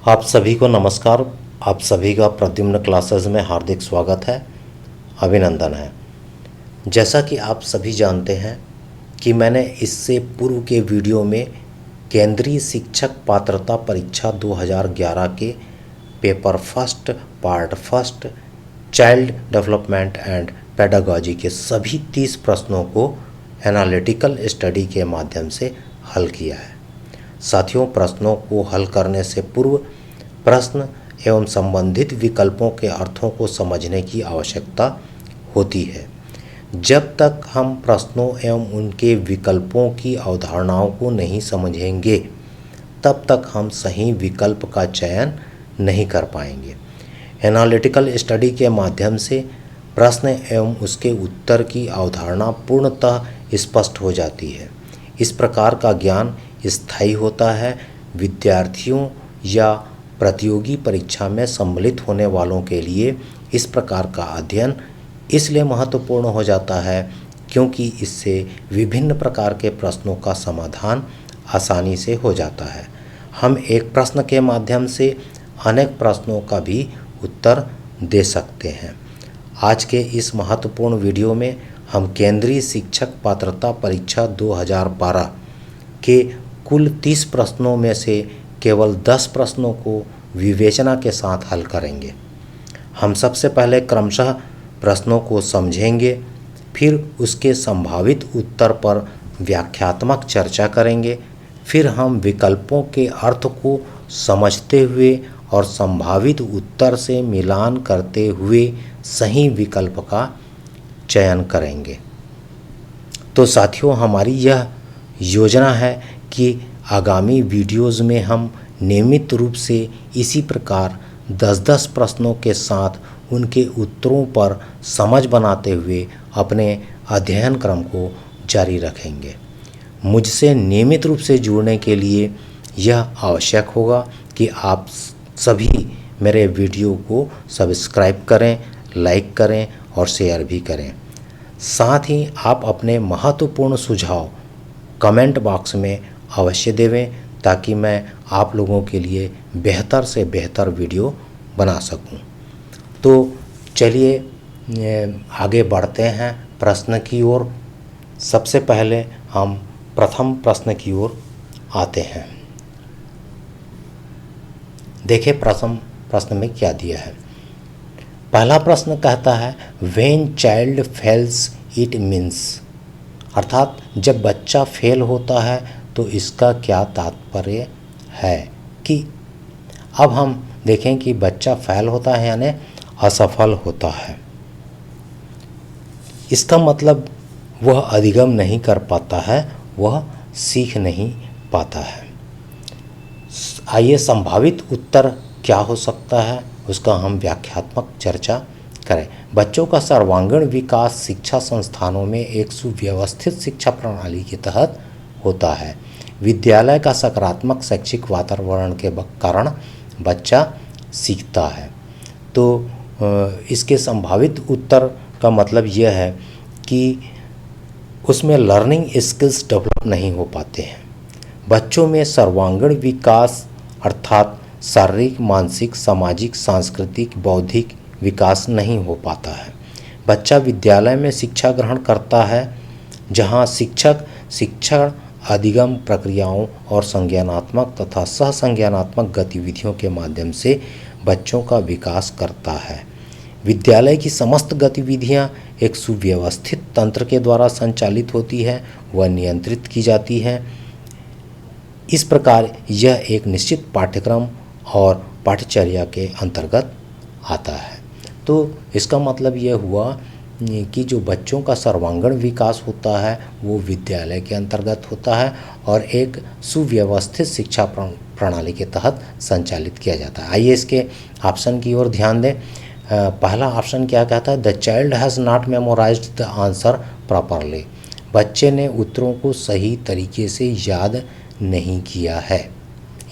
आप सभी को नमस्कार। आप सभी का प्रद्युम्न क्लासेस में हार्दिक स्वागत है, अभिनंदन है। जैसा कि आप सभी जानते हैं कि मैंने इससे पूर्व के वीडियो में केंद्रीय शिक्षक पात्रता परीक्षा 2011 के paper first part first child development and pedagogy के सभी 30 प्रश्नों को एनालिटिकल स्टडी के माध्यम से हल किया है। साथियों, प्रश्नों को हल करने से पूर्व प्रश्न एवं संबंधित विकल्पों के अर्थों को समझने की आवश्यकता होती है। जब तक हम प्रश्नों एवं उनके विकल्पों की अवधारणाओं को नहीं समझेंगे, तब तक हम सही विकल्प का चयन नहीं कर पाएंगे। एनालिटिकल स्टडी के माध्यम से प्रश्न एवं उसके उत्तर की अवधारणा पूर्णतः स्पष्ट हो जाती है। इस प्रकार का ज्ञान स्थायी होता है। विद्यार्थियों या प्रतियोगी परीक्षा में सम्मिलित होने वालों के लिए इस प्रकार का अध्ययन इसलिए महत्वपूर्ण हो जाता है क्योंकि इससे विभिन्न प्रकार के प्रश्नों का समाधान आसानी से हो जाता है। हम एक प्रश्न के माध्यम से अनेक प्रश्नों का भी उत्तर दे सकते हैं। आज के इस महत्वपूर्ण वीडियो में हम केंद्रीय शिक्षक पात्रता परीक्षा 2012 के कुल 30 प्रश्नों में से केवल 10 प्रश्नों को विवेचना के साथ हल करेंगे। हम सबसे पहले क्रमशः प्रश्नों को समझेंगे, फिर उसके संभावित उत्तर पर व्याख्यात्मक चर्चा करेंगे, फिर हम विकल्पों के अर्थ को समझते हुए और संभावित उत्तर से मिलान करते हुए सही विकल्प का चयन करेंगे। तो साथियों, हमारी यह योजना है कि आगामी वीडियोज़ में हम नियमित रूप से इसी प्रकार 10-10 प्रश्नों के साथ उनके उत्तरों पर समझ बनाते हुए अपने अध्ययन क्रम को जारी रखेंगे। मुझसे नियमित रूप से जुड़ने के लिए यह आवश्यक होगा कि आप सभी मेरे वीडियो को सब्सक्राइब करें, लाइक करें और शेयर भी करें। साथ ही आप अपने महत्वपूर्ण सुझाव कमेंट बॉक्स में अवश्य देवें ताकि मैं आप लोगों के लिए बेहतर से बेहतर वीडियो बना सकूं। तो चलिए आगे बढ़ते हैं प्रश्न की ओर। सबसे पहले हम प्रथम प्रश्न की ओर आते हैं। देखिए प्रश्न में क्या दिया है। पहला प्रश्न कहता है when child fails it means, अर्थात जब बच्चा फेल होता है तो इसका क्या तात्पर्य है। कि अब हम देखें कि बच्चा फेल होता है यानी असफल होता है, इसका मतलब वह अधिगम नहीं कर पाता है, वह सीख नहीं पाता है। आइए संभावित उत्तर क्या हो सकता है उसका हम व्याख्यात्मक चर्चा करें। बच्चों का सर्वांगीण विकास शिक्षा संस्थानों में एक सुव्यवस्थित शिक्षा प्रणाली के तहत होता है। विद्यालय का सकारात्मक शैक्षिक वातावरण के कारण बच्चा सीखता है। तो इसके संभावित उत्तर का मतलब यह है कि उसमें लर्निंग स्किल्स डेवलप नहीं हो पाते हैं। बच्चों में सर्वांगीण विकास अर्थात शारीरिक, मानसिक, सामाजिक, सांस्कृतिक, बौद्धिक विकास नहीं हो पाता है। बच्चा विद्यालय में शिक्षा ग्रहण करता है जहां शिक्षक शिक्षण अधिगम प्रक्रियाओं और संज्ञानात्मक तथा सहसंज्ञानात्मक गतिविधियों के माध्यम से बच्चों का विकास करता है। विद्यालय की समस्त गतिविधियां एक सुव्यवस्थित तंत्र के द्वारा संचालित होती है, वह नियंत्रित की जाती है। इस प्रकार यह एक निश्चित पाठ्यक्रम और पाठ्यचर्या के अंतर्गत आता है। तो इसका मतलब यह हुआ कि जो बच्चों का सर्वांगीण विकास होता है वो विद्यालय के अंतर्गत होता है और एक सुव्यवस्थित शिक्षा प्रणाली के तहत संचालित किया जाता है। आइए इसके ऑप्शन की ओर ध्यान दें। पहला ऑप्शन क्या कहता है, the child has not memorised the answer properly, बच्चे ने उत्तरों को सही तरीके से याद नहीं किया है,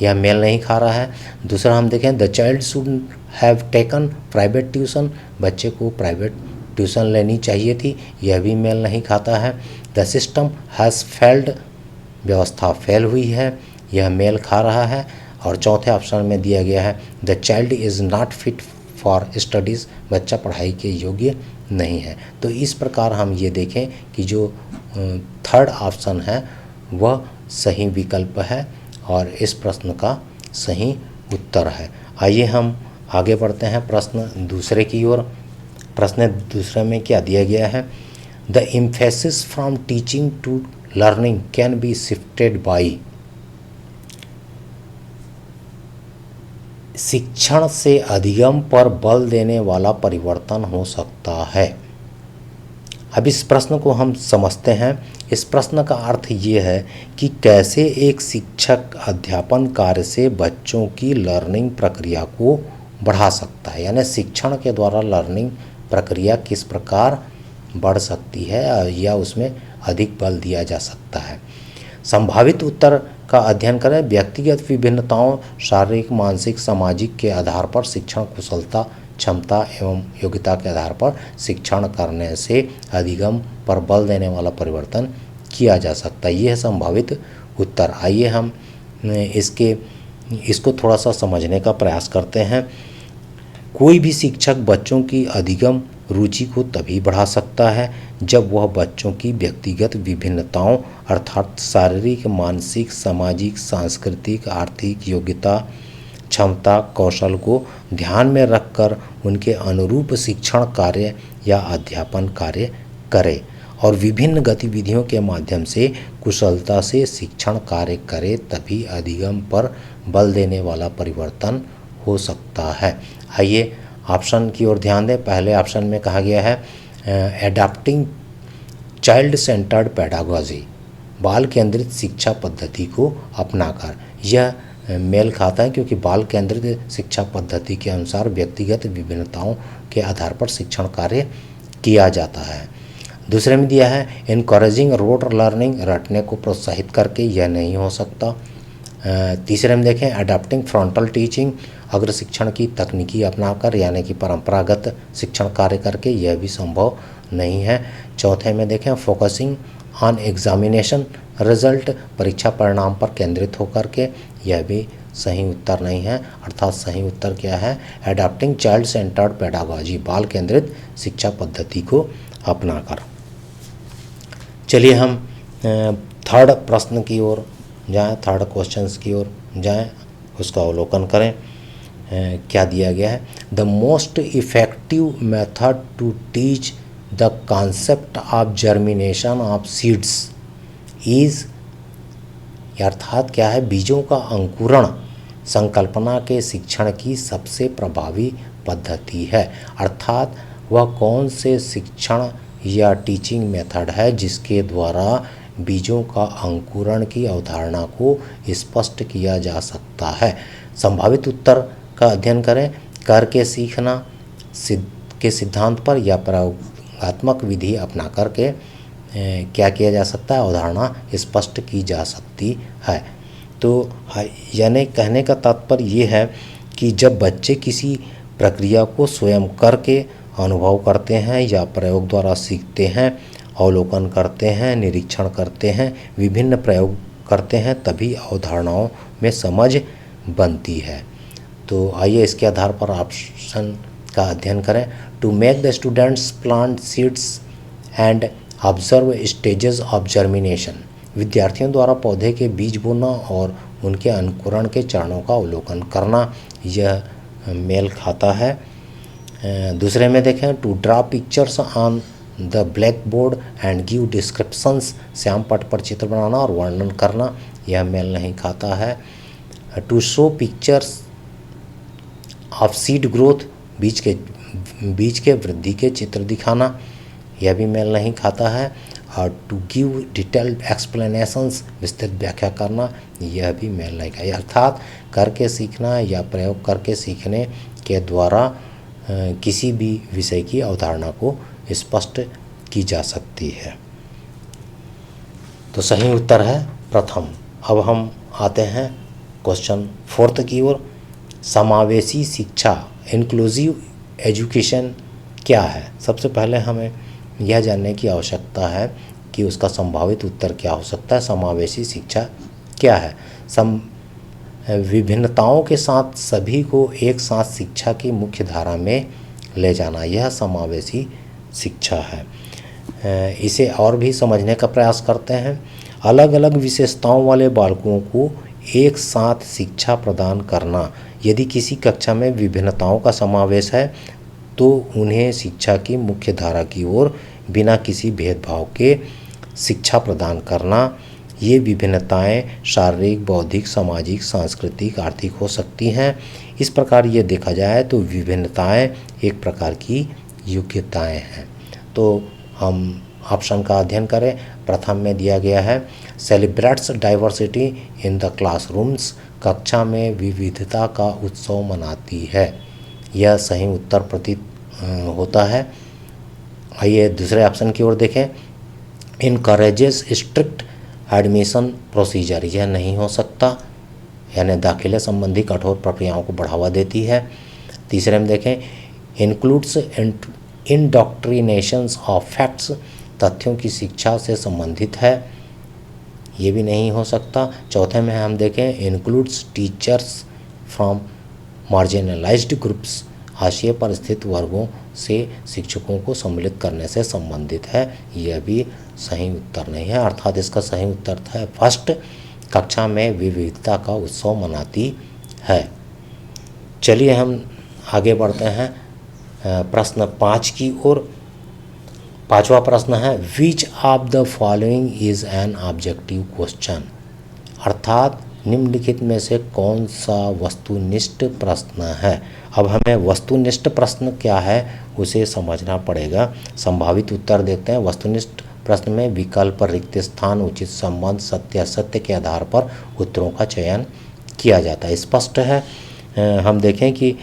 यह मेल नहीं खा रहा है। दूसरा हम देखें, the child should have taken private tuition, बच्चे को प्राइवेट ट्यूशन लेनी चाहिए थी, यह भी मेल नहीं खाता है। द सिस्टम हैज़ फेल्ड, व्यवस्था फेल हुई है, यह मेल खा रहा है। और चौथे ऑप्शन में दिया गया है the child is not fit for studies, बच्चा पढ़ाई के योग्य नहीं है। तो इस प्रकार हम ये देखें कि जो थर्ड ऑप्शन है वह सही विकल्प है और इस प्रश्न का सही उत्तर है। आइए हम आगे बढ़ते हैं प्रश्न दूसरे की ओर। प्रश्न दूसरे में क्या दिया गया है, the emphasis from teaching to learning can be shifted by, शिक्षण से अधिगम पर बल देने वाला परिवर्तन हो सकता है। अब इस प्रश्न को हम समझते हैं। इस प्रश्न का अर्थ ये है कि कैसे एक शिक्षक अध्यापन कार्य से बच्चों की लर्निंग प्रक्रिया को बढ़ा सकता है, यानी शिक्षण के द्वारा लर्निंग प्रक्रिया किस प्रकार बढ़ सकती है या उसमें अधिक बल दिया जा सकता है। संभावित उत्तर का अध्ययन करें। व्यक्तिगत विभिन्नताओं, शारीरिक, मानसिक, सामाजिक के आधार पर शिक्षण कुशलता, क्षमता एवं योग्यता के आधार पर शिक्षण करने से अधिगम पर बल देने वाला परिवर्तन किया जा सकता है। यह है संभावित उत्तर। आइए हम इसको थोड़ा सा समझने का प्रयास करते हैं। कोई भी शिक्षक बच्चों की अधिगम रुचि को तभी बढ़ा सकता है जब वह बच्चों की व्यक्तिगत विभिन्नताओं अर्थात शारीरिक, मानसिक, सामाजिक, सांस्कृतिक, आर्थिक योग्यता, क्षमता, कौशल को ध्यान में रखकर उनके अनुरूप शिक्षण कार्य या अध्यापन कार्य करे और विभिन्न गतिविधियों के माध्यम से कुशलता से शिक्षण कार्य करे, तभी अधिगम पर बल देने वाला परिवर्तन हो सकता है। आइए ऑप्शन की ओर ध्यान दें। पहले ऑप्शन में कहा गया है एडाप्टिंग चाइल्ड सेंटर्ड पेडागॉजी, बाल केंद्रित शिक्षा पद्धति को अपनाकर। यह मेल खाता है क्योंकि बाल केंद्रित शिक्षा पद्धति के अनुसार व्यक्तिगत विभिन्नताओं के आधार पर शिक्षण कार्य किया जाता है। दूसरे में दिया है इनकरेजिंग रोट लर्निंग, रटने को प्रोत्साहित करके, यह नहीं हो सकता। तीसरे में देखें अडाप्टिंग फ्रंटल टीचिंग, अग्र शिक्षण की तकनीकी अपनाकर यानी कि परंपरागत शिक्षण कार्य करके, यह भी संभव नहीं है। चौथे में देखें फोकसिंग ऑन एग्जामिनेशन रिजल्ट, परीक्षा परिणाम पर केंद्रित होकर के, यह भी सही उत्तर नहीं है। अर्थात सही उत्तर क्या है, अडॉप्टिंग चाइल्ड सेंटर्ड पेडागॉजी, बाल केंद्रित शिक्षा पद्धति को अपनाकर। चलिए हम थर्ड प्रश्न की ओर जाएं, थर्ड क्वेश्चंस की ओर जाएं, उसका अवलोकन करें। क्या दिया गया है, the most effective method to teach the concept of germination of seeds is, अर्थात क्या है, बीजों का अंकुरण संकल्पना के शिक्षण की सबसे प्रभावी पद्धति है। अर्थात वह कौन से शिक्षण या टीचिंग मेथड है जिसके द्वारा बीजों का अंकुरण की अवधारणा को स्पष्ट किया जा सकता है। संभावित उत्तर का अध्ययन करें। करके सीखना के सिद्धांत पर या प्रयोगात्मक विधि अपना करके क्या किया जा सकता है, अवधारणा स्पष्ट की जा सकती है। तो यानी कहने का तात्पर्य ये है कि जब बच्चे किसी प्रक्रिया को स्वयं करके अनुभव करते हैं या प्रयोग द्वारा सीखते हैं, अवलोकन करते हैं, निरीक्षण करते हैं, विभिन्न प्रयोग करते हैं, तभी अवधारणाओं में समझ बनती है। तो आइए इसके आधार पर ऑप्शन का अध्ययन करें। To make the students plant seeds and observe stages of germination, विद्यार्थियों द्वारा पौधे के बीज बोना और उनके अंकुरण के चरणों का अवलोकन करना, यह मेल खाता है। दूसरे में देखें, to draw pictures on the blackboard and give descriptions, श्याम पट पर चित्र बनाना और वर्णन करना, यह मेल नहीं खाता है। To show pictures of seed growth, बीज के वृद्धि के चित्र दिखाना, यह भी मेल नहीं खाता है। और टू गिव डिटेल्ड एक्सप्लेनेशंस, विस्तृत व्याख्या करना, यह भी मेल नहीं खाता। अर्थात करके सीखना या प्रयोग करके सीखने के द्वारा किसी भी विषय की अवधारणा को स्पष्ट की जा सकती है। तो सही उत्तर है प्रथम। अब हम आते हैं क्वेश्चन फोर्थ की ओर। समावेशी शिक्षा, इंक्लूसिव एजुकेशन क्या है? सबसे पहले हमें यह जानने की आवश्यकता है कि उसका संभावित उत्तर क्या हो सकता है। समावेशी शिक्षा क्या है? विभिन्नताओं के साथ सभी को एक साथ शिक्षा की मुख्य धारा में ले जाना, यह समावेशी शिक्षा है। इसे और भी समझने का प्रयास करते हैं। अलग अलग विशेषताओं वाले बालकों को एक साथ शिक्षा प्रदान करना। यदि किसी कक्षा में विभिन्नताओं का समावेश है तो उन्हें शिक्षा की मुख्य धारा की ओर बिना किसी भेदभाव के शिक्षा प्रदान करना। ये विभिन्नताएं शारीरिक, बौद्धिक, सामाजिक, सांस्कृतिक, आर्थिक हो सकती हैं। इस प्रकार ये देखा जाए तो विभिन्नताएं एक प्रकार की योग्यताएं हैं। तो हम ऑप्शन का अध्ययन करें। प्रथम में दिया गया है celebrates diversity in the classrooms, कक्षा में विविधता का उत्सव मनाती है। यह सही उत्तर प्रतीत होता है। आइए दूसरे ऑप्शन की ओर देखें। इनकरेजेस स्ट्रिक्ट एडमिशन प्रोसीजर, यह नहीं हो सकता, यानी दाखिले संबंधी कठोर प्रक्रियाओं को बढ़ावा देती है। तीसरे में देखें इंक्लूड्स इंडॉक्ट्रिनेशंस ऑफ फैक्ट्स, तथ्यों की शिक्षा से संबंधित है, ये भी नहीं हो सकता। चौथे में हम देखें includes teachers from marginalised groups, हाशिए पर स्थित वर्गों से शिक्षकों को सम्मिलित करने से संबंधित है, यह भी सही उत्तर नहीं है। अर्थात इसका सही उत्तर है फर्स्ट, कक्षा में विविधता का उत्सव मनाती है। चलिए हम आगे बढ़ते हैं प्रश्न 5 की ओर। पांचवा प्रश्न है which of the following is an objective question, अर्थात निम्नलिखित में से कौन सा वस्तुनिष्ठ प्रश्न है। अब हमें वस्तुनिष्ठ प्रश्न क्या है उसे समझना पड़ेगा। संभावित उत्तर देखते हैं। वस्तुनिष्ठ प्रश्न में विकल्प, रिक्त स्थान, उचित संबंध, सत्य असत्य के आधार पर उत्तरों का चयन किया जाता है। स्पष्ट है। हम देखें कि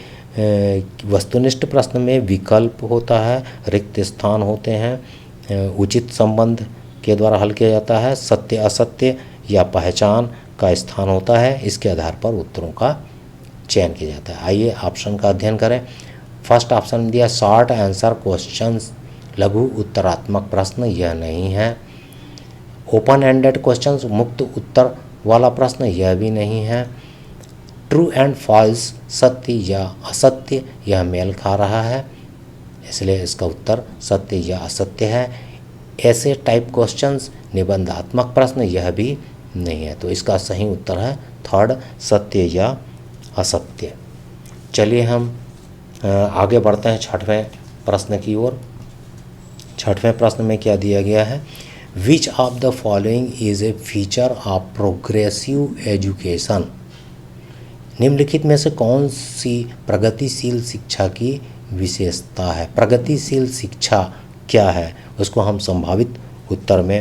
वस्तुनिष्ठ प्रश्न में विकल्प होता है, रिक्त स्थान होते हैं, उचित संबंध के द्वारा हल किया जाता है, सत्य असत्य या पहचान का स्थान होता है, इसके आधार पर उत्तरों का चयन किया जाता है। आइए ऑप्शन का अध्ययन करें। फर्स्ट ऑप्शन में दिया शॉर्ट आंसर क्वेश्चंस, लघु उत्तरात्मक प्रश्न, यह नहीं है। ओपन एंडेड क्वेश्चंस, मुक्त उत्तर वाला प्रश्न, यह भी नहीं है। ट्रू एंड फॉल्स, सत्य या असत्य, यह मेल खा रहा है, इसलिए इसका उत्तर सत्य या असत्य है। ऐसे टाइप क्वेश्चंस, निबंधात्मक प्रश्न, यह भी नहीं है। तो इसका सही उत्तर है थर्ड, सत्य या असत्य। चलिए हम आगे बढ़ते हैं छठवें प्रश्न की ओर। छठवें प्रश्न में क्या दिया गया है, which of the following is a feature of progressive education, निम्नलिखित में से कौन सी प्रगतिशील शिक्षा की विशेषता है। प्रगतिशील शिक्षा क्या है उसको हम संभावित उत्तर में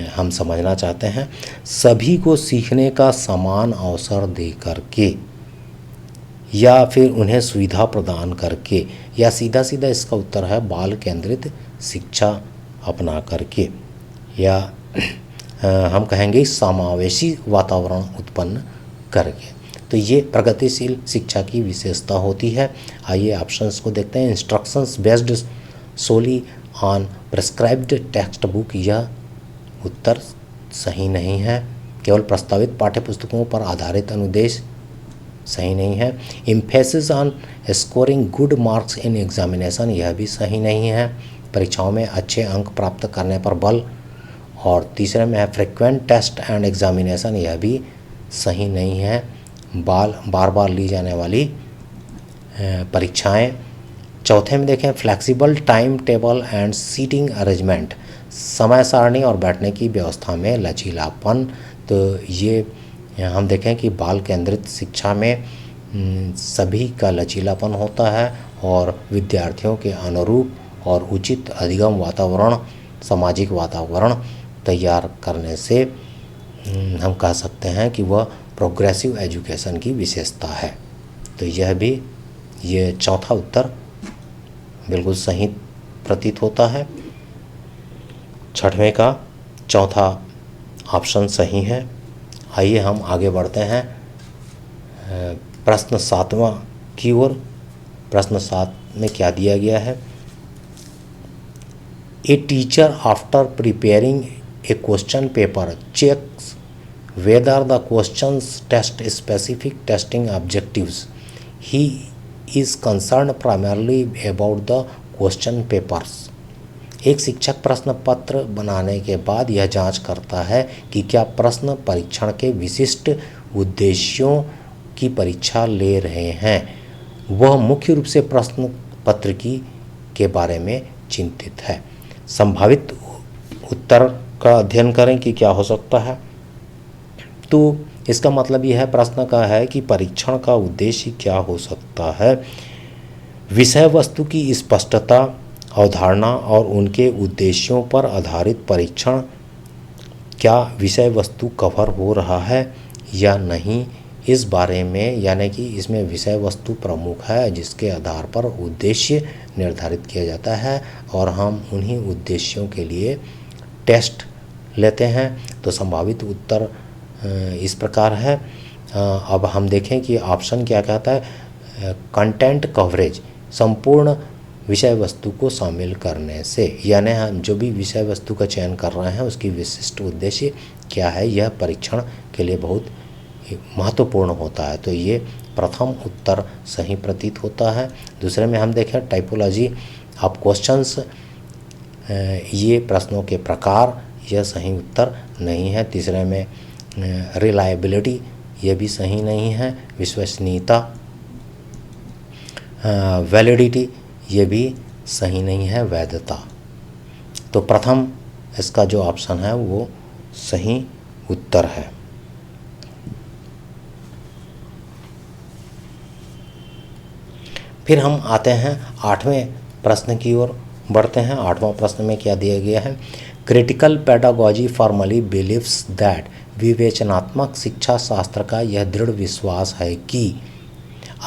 हम समझना चाहते हैं। सभी को सीखने का समान अवसर दे करके, या फिर उन्हें सुविधा प्रदान करके, या सीधा सीधा इसका उत्तर है बाल केंद्रित शिक्षा अपना करके, या हम कहेंगे समावेशी वातावरण उत्पन्न करके। तो ये प्रगतिशील शिक्षा की विशेषता होती है। आइए ऑप्शंस को देखते हैं। Instructions based solely on prescribed textbook, यह उत्तर सही नहीं है। केवल प्रस्तावित पाठ्यपुस्तकों पर आधारित अनुदेश, सही नहीं है। Emphasis on scoring good marks in examination, यह भी सही नहीं है। परीक्षाओं में अच्छे अंक प्राप्त करने पर बल। और तीसरे में है फ्रिक्वेंट टेस्ट एंड एग्जामिनेशन, यह भी सही नहीं है। बार बार ली जाने वाली परीक्षाएं। चौथे में देखें flexible timetable and seating arrangement, समय सारणी और बैठने की व्यवस्था में लचीलापन। तो ये हम देखें कि बाल केंद्रित शिक्षा में सभी का लचीलापन होता है और विद्यार्थियों के अनुरूप और उचित अधिगम वातावरण, सामाजिक वातावरण तैयार करने से हम कह सकते हैं कि वह प्रोग्रेसिव एजुकेशन की विशेषता है। तो यह भी, ये चौथा उत्तर बिल्कुल सही प्रतीत होता है। छठवें का चौथा ऑप्शन सही है। आइए हम आगे बढ़ते हैं प्रश्न 7वां की ओर। प्रश्न 7 में क्या दिया गया है, a teacher after preparing a question paper checks whether the questions test specific testing objectives. He is concerned primarily about the question papers. एक शिक्षक प्रश्न पत्र बनाने के बाद यह जांच करता है कि क्या प्रश्न परीक्षण के विशिष्ट उद्देश्यों की परीक्षा ले रहे हैं। वह मुख्य रूप से प्रश्न पत्र के बारे में चिंतित है। संभावित उत्तर का अध्ययन करें कि क्या हो सकता है। तो इसका मतलब यह प्रश्न का है कि परीक्षण का उद्देश्य क्या हो सकता है। विषय वस्तु की स्पष्टता, अवधारणा और उनके उद्देश्यों पर आधारित परीक्षण, क्या विषय वस्तु कवर हो रहा है या नहीं, इस बारे में, यानी कि इसमें विषय वस्तु प्रमुख है जिसके आधार पर उद्देश्य निर्धारित किया जाता है और हम उन्हीं उद्देश्यों के लिए टेस्ट लेते हैं। तो संभावित उत्तर इस प्रकार है। अब हम देखें कि ऑप्शन क्या कहता है। कंटेंट कवरेज, संपूर्ण विषय वस्तु को शामिल करने से, यानी हम जो भी विषय वस्तु का चयन कर रहे हैं उसकी विशिष्ट उद्देश्य क्या है, यह परीक्षण के लिए बहुत महत्वपूर्ण होता है। तो ये प्रथम उत्तर सही प्रतीत होता है। दूसरे में हम देखें टाइपोलॉजी ऑफ क्वेश्चंस, ये प्रश्नों के प्रकार, यह सही उत्तर नहीं है। तीसरे में रिलायबिलिटी, ये भी सही नहीं है। विश्वसनीयता, वैलिडिटी, ये भी सही नहीं है। वैधता, तो प्रथम इसका जो ऑप्शन है वो सही उत्तर है। फिर हम आते हैं 8वें प्रश्न की ओर बढ़ते हैं। 8वां प्रश्न में क्या दिया गया है। Critical pedagogy formally believes that, विवेचनात्मक शिक्षा शास्त्र का यह दृढ़ विश्वास है कि।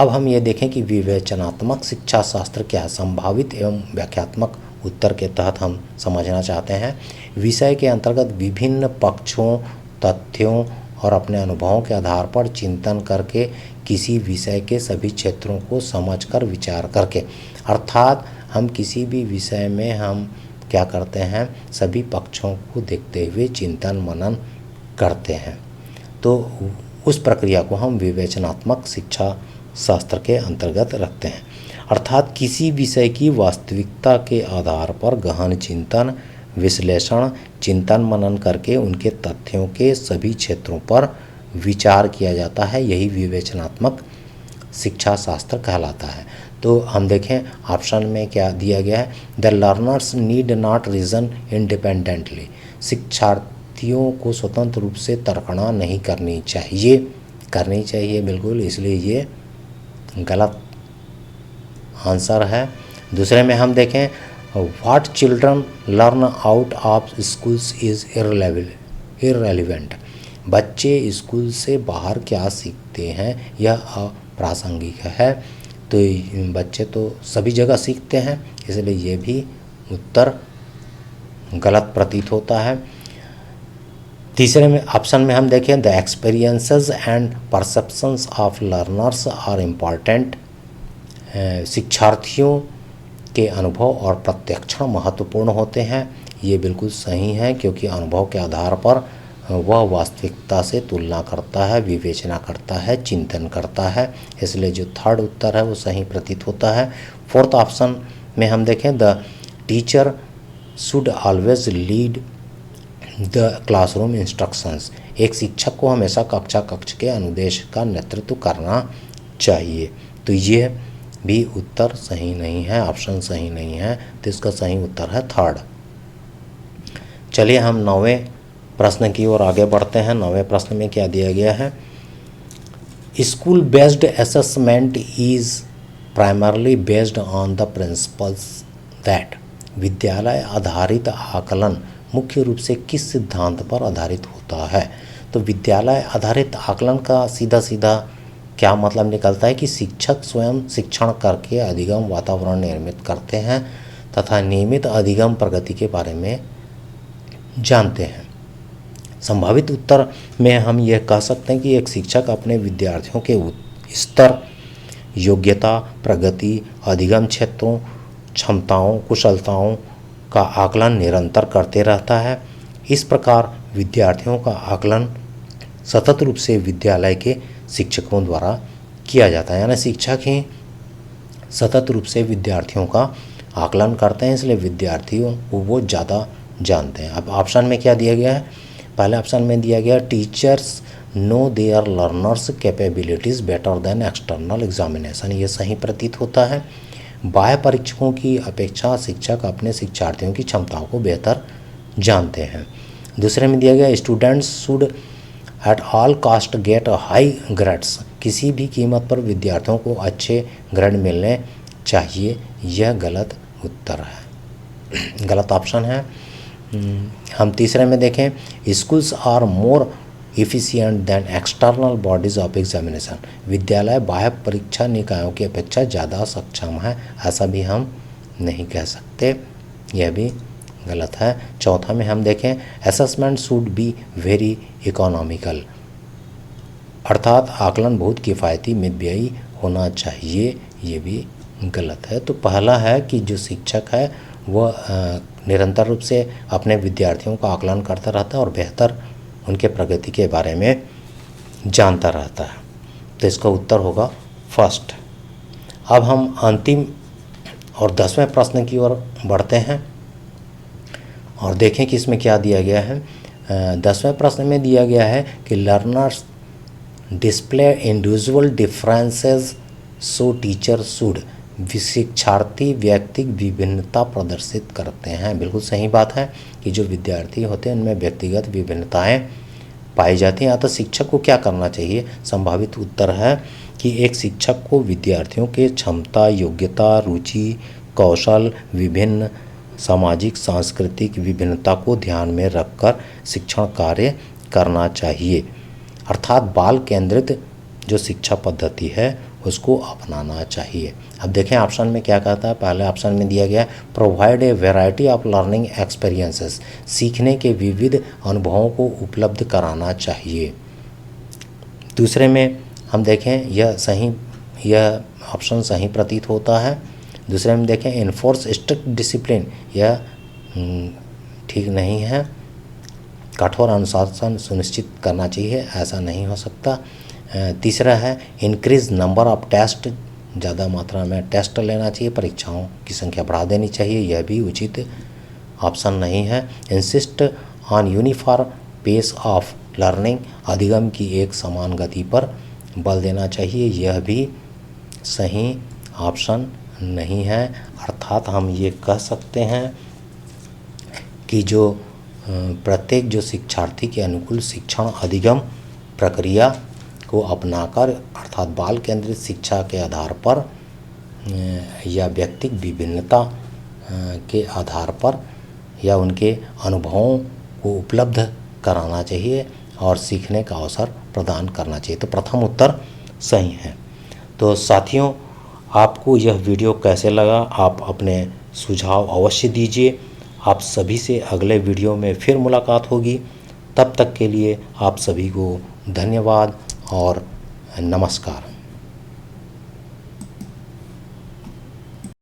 अब हम ये देखें कि विवेचनात्मक शिक्षा शास्त्र क्या है। संभावित एवं व्याख्यात्मक उत्तर के तहत हम समझना चाहते हैं। विषय के अंतर्गत विभिन्न पक्षों, तथ्यों और अपने अनुभवों के आधार पर चिंतन करके किसी विषय के सभी क्षेत्रों को समझकर विचार करके, अर्थात हम किसी भी विषय में हम क्या करते हैं, सभी पक्षों को देखते हुए चिंतन मनन करते हैं। तो उस प्रक्रिया को हम विवेचनात्मक शिक्षा शास्त्र के अंतर्गत रखते हैं। अर्थात किसी विषय की वास्तविकता के आधार पर गहन चिंतन, विश्लेषण, चिंतन मनन करके उनके तथ्यों के सभी क्षेत्रों पर विचार किया जाता है। यही विवेचनात्मक शिक्षा शास्त्र कहलाता है। तो हम देखें ऑप्शन में क्या दिया गया है। The learners need not reason independently, शिक्षार्थियों को स्वतंत्र रूप से तर्कना नहीं करनी चाहिए बिल्कुल, इसलिए ये गलत आंसर है। दूसरे में हम देखें what children learn out of schools is irrelevant, बच्चे स्कूल से बाहर क्या सीखते हैं यह अप्रासंगिक है। तो बच्चे तो सभी जगह सीखते हैं, इसलिए ये भी उत्तर गलत प्रतीत होता है। तीसरे में ऑप्शन में हम देखें the experiences and perceptions of learners are important, शिक्षार्थियों के अनुभव और प्रत्यक्षण महत्वपूर्ण होते हैं। ये बिल्कुल सही है, क्योंकि अनुभव के आधार पर वह वास्तविकता से तुलना करता है, विवेचना करता है, चिंतन करता है, इसलिए जो थर्ड उत्तर है वो सही प्रतीत होता है। फोर्थ ऑप्शन में हम देखें the teacher should always lead the classroom instructions, एक शिक्षक को हमेशा कक्ष के अनुदेश का नेतृत्व करना चाहिए। तो ये भी उत्तर सही नहीं है, ऑप्शन सही नहीं है, तो इसका सही उत्तर है थर्ड। चलिए हम 9वें प्रश्न की ओर आगे बढ़ते हैं। 9वें प्रश्न में क्या दिया गया है। School based assessment is primarily based on the principles that, विद्यालय आधारित आकलन मुख्य रूप से किस सिद्धांत पर आधारित होता है। तो विद्यालय आधारित आकलन का सीधा सीधा क्या मतलब निकलता है कि शिक्षक स्वयं शिक्षण करके अधिगम वातावरण निर्मित करते हैं तथा नियमित अधिगम प्रगति के बारे में जानते हैं। संभावित उत्तर में हम यह कह सकते हैं कि एक शिक्षक अपने विद्यार्थियों के स्तर, योग्यता, प्रगति, अधिगम क्षेत्रों, क्षमताओं, कुशलताओं का आकलन निरंतर करते रहता है। इस प्रकार विद्यार्थियों का आकलन सतत रूप से विद्यालय के शिक्षकों द्वारा किया जाता है। यानी शिक्षक ही सतत रूप से विद्यार्थियों का आकलन करते हैं, इसलिए विद्यार्थियों को वो ज़्यादा जानते हैं। अब ऑप्शन में क्या दिया गया है? पहले ऑप्शन में दिया गया teachers know their learners capabilities better than external examination. ये सही प्रतीत होता है। बाह्य परीक्षकों की अपेक्षा शिक्षक अपने शिक्षार्थियों की क्षमताओं को बेहतर जानते हैं। दूसरे में दिया गया students should at all cast get high grades. किसी भी कीमत पर विद्यार्थियों को अच्छे ग्रेड मिलने चाहिए। यह गलत उत्तर है, गलत ऑप्शन है। हम तीसरे में देखें schools are more efficient than external bodies of examination. विद्यालय बाह्य परीक्षा निकायों की अपेक्षा ज़्यादा सक्षम है, ऐसा भी हम नहीं कह सकते, यह भी गलत है। चौथा में हम देखें assessment should be very economical, अर्थात आकलन बहुत किफ़ायती मितव्ययी होना चाहिए, ये भी गलत है। तो पहला है कि जो शिक्षक है वह निरंतर रूप से अपने विद्यार्थियों का आकलन करता रहता है और बेहतर उनके प्रगति के बारे में जानता रहता है। तो इसका उत्तर होगा फर्स्ट। अब हम अंतिम और 10वें प्रश्न की ओर बढ़ते हैं और देखें कि इसमें क्या दिया गया है। 10वें प्रश्न में दिया गया है कि learners display individual differences so teacher should. शिक्षार्थी व्यक्तिगत विभिन्नता प्रदर्शित करते हैं। बिल्कुल सही बात है कि जो विद्यार्थी होते हैं उनमें व्यक्तिगत विभिन्नताएं पाई जाती हैं। तो शिक्षक को क्या करना चाहिए? संभावित उत्तर है कि एक शिक्षक को विद्यार्थियों के क्षमता, योग्यता, रुचि, कौशल, विभिन्न सामाजिक सांस्कृतिक विभिन्नता को ध्यान में रखकर शिक्षण कार्य करना चाहिए, अर्थात बाल केंद्रित जो शिक्षा पद्धति है उसको अपनाना चाहिए। अब देखें ऑप्शन में क्या कहता है। पहले ऑप्शन में दिया गया provide a variety of learning experiences. सीखने के विविध अनुभवों को उपलब्ध कराना चाहिए। दूसरे में हम देखें यह ऑप्शन सही प्रतीत होता है। दूसरे में देखें इन्फोर्स स्ट्रिक्ट डिसिप्लिन, यह ठीक नहीं है। कठोर अनुशासन सुनिश्चित करना चाहिए, ऐसा नहीं हो सकता। तीसरा है इंक्रीज नंबर ऑफ टेस्ट, ज़्यादा मात्रा में टेस्ट लेना चाहिए, परीक्षाओं की संख्या बढ़ा देनी चाहिए, यह भी उचित ऑप्शन नहीं है। Insist on uniform pace of learning, अधिगम की एक समान गति पर बल देना चाहिए, यह भी सही ऑप्शन नहीं है। अर्थात हम ये कह सकते हैं कि जो प्रत्येक जो शिक्षार्थी के अनुकूल शिक्षण अधिगम प्रक्रिया को अपनाकर, अर्थात बाल केंद्रित शिक्षा के आधार पर या व्यक्तिगत विभिन्नता के आधार पर या उनके अनुभवों को उपलब्ध कराना चाहिए और सीखने का अवसर प्रदान करना चाहिए। तो प्रथम उत्तर सही है। तो साथियों, आपको यह वीडियो कैसे लगा? आप अपने सुझाव अवश्य दीजिए। आप सभी से अगले वीडियो में फिर मुलाकात होगी। तब तक के लिए आप सभी को धन्यवाद और नमस्कार।